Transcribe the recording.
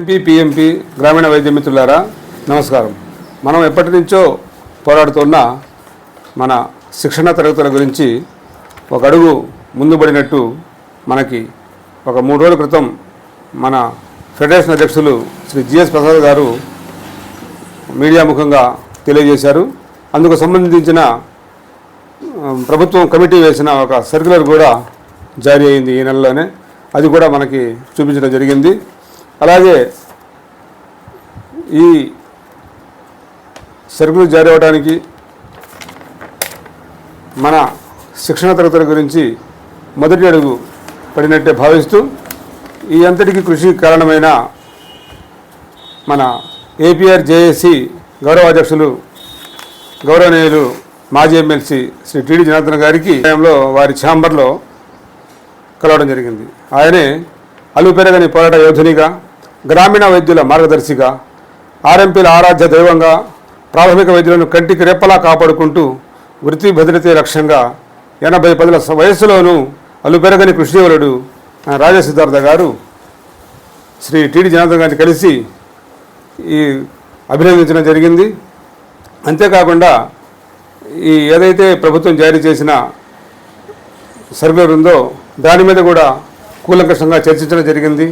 PMP గ్రామీణ వైద్య మిత్రులారా నమస్కారం. మనం ఎప్పటి నుంచో పోరాడుతున్న మన శిక్షణ తరగతుల గురించి ఒక అడుగు ముందు పడినట్టు మనకి ఒక 3 రోజుల క్రితం మన ఫెడరేషన్ అధ్యక్షులు శ్రీ జిఎస్ ప్రసాద్ గారు మీడియా ముఖంగా తెలియజేశారు. అందుకు సంబంధించిన ప్రభుత్వం కమిటీ వేసిన ఒక సర్క్యులర్ కూడా జారీ అయింది ఈ నెలలోనే. అది కూడా మనకి చూపించడం జరిగింది. అలాగే ఈ సర్క్యులర్ జారీ అవ్వడానికి మన శిక్షణ తరగతుల గురించి మొదటి అడుగు పడినట్టే భావిస్తూ ఈ అంతటికి కృషి కారణమైన మన ఏపీఆర్ జేఏసీ గౌరవ అధ్యక్షులు గౌరవనీయులు మాజీ ఎమ్మెల్సీ శ్రీ టీడీ జనార్దన్ గారికి వారి ఛాంబర్లో కలవడం జరిగింది. ఆయనే అలుపెరగని పోరాట యోధునిగా, గ్రామీణ వైద్యుల మార్గదర్శిగా, ఆర్ఎంపీల ఆరాధ్య దైవంగా, ప్రాథమిక వైద్యులను కంటికి రెప్పలా కాపాడుకుంటూ వృత్తి భద్రతే లక్ష్యంగా 80 వయస్సులోనూ అలుపెరగని కృషిదేవులుడు రాజసిద్ధార్థ గారు శ్రీ టీడీ జనార్దన్ గారిని కలిసి ఈ అభినందించడం జరిగింది. అంతేకాకుండా ఈ ఏదైతే ప్రభుత్వం జారీ చేసిన సర్క్యులర్ ఉందో దాని మీద కూడా కూలంకషంగా చర్చించడం జరిగింది.